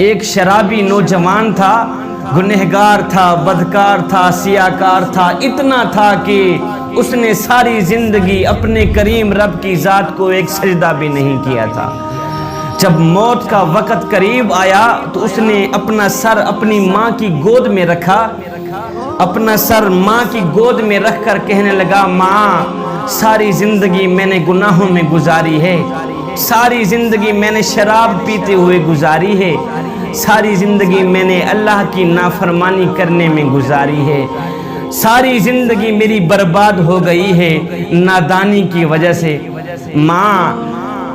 ایک شرابی نوجوان تھا، گنہگار تھا، بدکار تھا، سیاکار تھا، اتنا تھا کہ اس نے ساری زندگی اپنے کریم رب کی ذات کو ایک سجدہ بھی نہیں کیا تھا۔ جب موت کا وقت قریب آیا تو اس نے اپنا سر اپنی ماں کی گود میں رکھا، اپنا سر ماں کی گود میں رکھ کر کہنے لگا، ماں ساری زندگی میں نے گناہوں میں گزاری ہے، ساری زندگی میں نے شراب پیتے ہوئے گزاری ہے، ساری زندگی میں نے اللہ کی نافرمانی کرنے میں گزاری ہے، ساری زندگی میری برباد ہو گئی ہے نادانی کی وجہ سے۔ ماں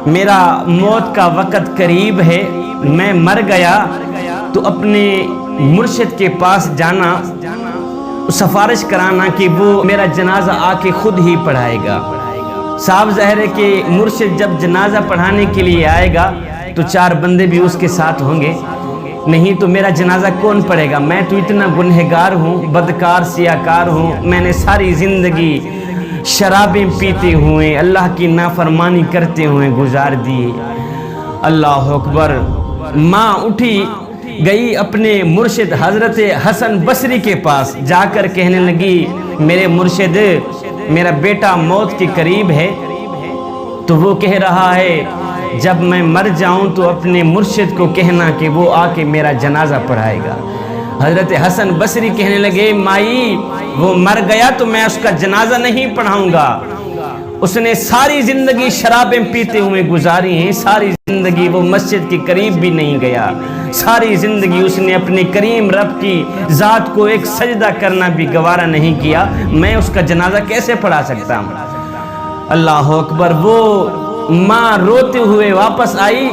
میرا موت کا وقت قریب ہے، میں مر گیا تو اپنے مرشد کے پاس جانا، سفارش کرانا کہ وہ میرا جنازہ آ کے خود ہی پڑھائے گا۔ صاحب ظاہر ہے کہ مرشد جب جنازہ پڑھانے کے لیے آئے گا تو 4 بندے بھی اس کے ساتھ ہوں گے، نہیں تو میرا جنازہ کون پڑھے گا؟ میں تو اتنا گنہگار ہوں، بدکار سیاکار ہوں، میں نے ساری زندگی شرابیں پیتے ہوئے اللہ کی نافرمانی کرتے ہوئے گزار دی۔ اللہ اکبر۔ ماں اٹھی گئی اپنے مرشد حضرت حسن بصری کے پاس، جا کر کہنے لگی، میرے مرشد میرا بیٹا موت کے قریب ہے، تو وہ کہہ رہا ہے جب میں مر جاؤں تو اپنے مرشد کو کہنا کہ وہ آ کے میرا جنازہ پڑھائے گا۔ حضرت حسن بصری کہنے لگے، مائی وہ مر گیا تو میں اس کا جنازہ نہیں پڑھاؤں گا، اس نے ساری زندگی شرابیں پیتے ہوئے گزاری ہیں، ساری زندگی وہ مسجد کے قریب بھی نہیں گیا، ساری زندگی اس نے اپنے کریم رب کی ذات کو ایک سجدہ کرنا بھی گوارا نہیں کیا، میں اس کا جنازہ کیسے پڑھا سکتا ہوں؟ اللہ اکبر۔ وہ ماں روتے ہوئے واپس آئی،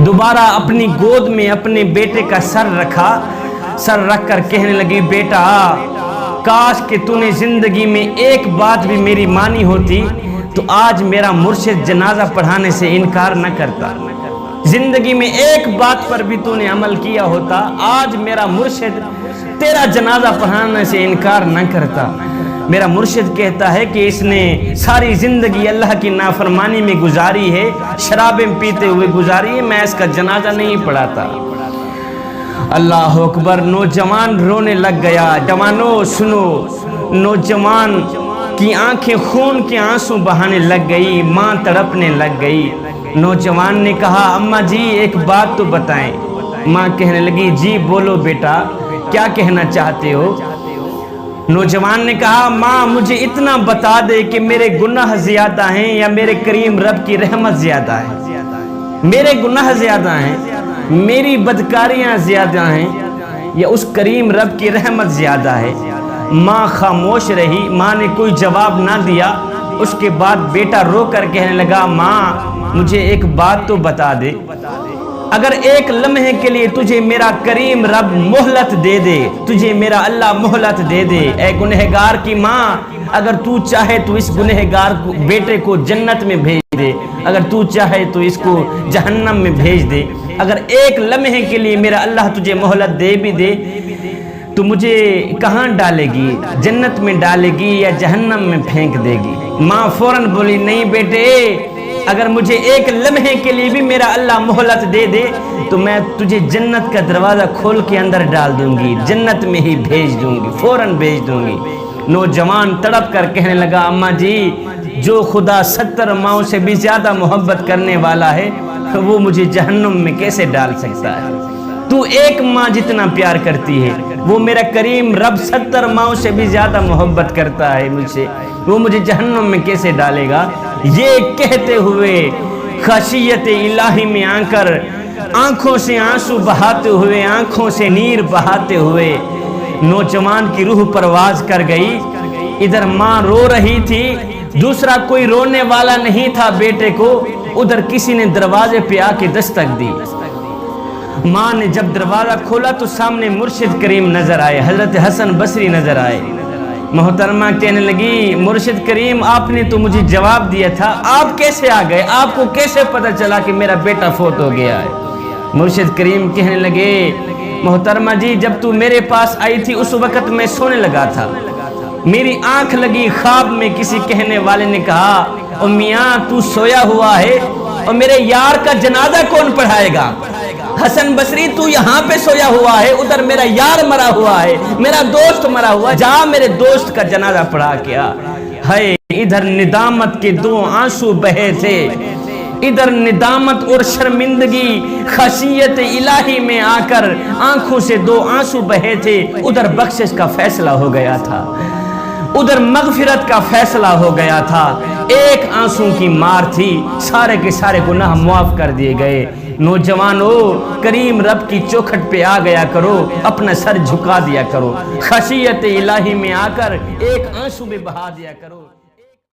دوبارہ اپنی گود میں اپنے بیٹے کا سر رکھا، سر رکھ کر کہنے لگی، بیٹا کاش کہ تو نے زندگی میں ایک بات بھی میری مانی ہوتی تو آج میرا مرشد جنازہ پڑھانے سے انکار نہ کرتا، زندگی میں ایک بات پر بھی تو نے عمل کیا ہوتا، آج میرا مرشد تیرا جنازہ پڑھانے سے انکار نہ کرتا۔ میرا مرشد کہتا ہے کہ اس نے ساری زندگی اللہ کی نافرمانی میں گزاری ہے، شرابیں پیتے ہوئے گزاری ہے، میں اس کا جنازہ نہیں پڑھاتا۔ اللہ اکبر۔ نوجوان رونے لگ گیا۔ جوانوں سنو، نوجوان کی آنکھیں خون کے آنسو بہانے لگ گئی، ماں تڑپنے لگ گئی۔ نوجوان نے کہا، اماں جی ایک بات تو بتائیں۔ ماں کہنے لگی، جی بولو بیٹا، کیا کہنا چاہتے ہو؟ نوجوان نے کہا، ماں مجھے اتنا بتا دے کہ میرے گناہ زیادہ ہیں یا میرے کریم رب کی رحمت زیادہ ہے؟ میرے گناہ زیادہ ہیں، میری بدکاریاں زیادہ ہیں، یا اس کریم رب کی رحمت زیادہ ہے؟ ماں خاموش رہی، ماں نے کوئی جواب نہ دیا۔ اس کے بعد بیٹا رو کر کہنے لگا، ماں مجھے ایک بات تو بتا دے، اگر ایک لمحے کے لیے تجھے میرا کریم رب مہلت دے دے، تجھے میرا اللہ مہلت دے دے، اے گنہگار کی ماں، اگر تو چاہے تو اس گنہگار بیٹے کو جنت میں بھیج دے، اگر تو چاہے تو اس کو جہنم میں بھیج دے، اگر ایک لمحے کے لیے میرا اللہ تجھے مہلت دے بھی دے تو مجھے کہاں ڈالے گی؟ جنت میں ڈالے گی یا جہنم میں پھینک دے گی؟ ماں فوراً بولی، نہیں بیٹے، اگر مجھے ایک لمحے کے لیے بھی میرا اللہ مہلت دے دے تو میں تجھے جنت کا دروازہ کھول کے اندر ڈال دوں گی، جنت میں ہی بھیج دوں گی، فوراً بھیج دوں گی۔ نوجوان تڑپ کر کہنے لگا، اماں جی جو خدا 70 ماؤں سے بھی زیادہ محبت کرنے والا ہے وہ مجھے جہنم میں کیسے ڈال سکتا ہے؟ تو ایک ماں جتنا پیار کرتی ہے، وہ میرا کریم رب 70 ماؤں سے بھی زیادہ محبت کرتا ہے مجھ سے، وہ مجھے جہنم میں کیسے ڈالے گا؟ یہ کہتے ہوئے خشیت الہی میں آ کر آنکھوں سے آنسو بہاتے ہوئے، آنکھوں سے نیر بہاتے ہوئے نوجوان کی روح پرواز کر گئی۔ ادھر ماں رو رہی تھی، دوسرا کوئی رونے والا نہیں تھا بیٹے کو، ادھر کسی نے دروازے پہ آ کے دستک دی۔ ماں نے جب دروازہ کھولا تو سامنے مرشد کریم نظر آئے، حضرت حسن بصری نظر آئے۔ محترمہ کہنے لگی، مرشد کریم آپ نے تو مجھے جواب دیا تھا، آپ کیسے آ گئے؟ آپ کو کیسے پتہ چلا کہ میرا بیٹا فوت ہو گیا ہے؟ مرشد کریم کہنے لگے، محترمہ جی جب تو میرے پاس آئی تھی اس وقت میں سونے لگا تھا، میری آنکھ لگی، خواب میں کسی کہنے والے نے کہا، میاں تو سویا ہوا ہے اور میرے یار کا جنازہ کون پڑھائے گا؟ حسن بصری تو یہاں پہ سویا ہوا ہے، ادھر میرا یار مرا ہوا ہے، میرا دوست مرا ہوا ہے، جا میرے دوست کا جنازہ پڑھا کیا۔ ہے ادھر ندامت کے 2 آنسو بہے تھے، ادھر ندامت اور شرمندگی خشیت الہی میں آ کر آنکھوں سے 2 آنسو بہے تھے، ادھر بخشش کا فیصلہ ہو گیا تھا، ادھر مغفرت کا فیصلہ ہو گیا تھا۔ ایک آنسو کی مار تھی، سارے کے سارے گناہ معاف کر دیے گئے۔ نوجوانو، کریم رب کی چوکھٹ پہ آ گیا کرو، اپنا سر جھکا دیا کرو، خشیت الہی میں آ کر ایک آنسو بھی بہا دیا کرو۔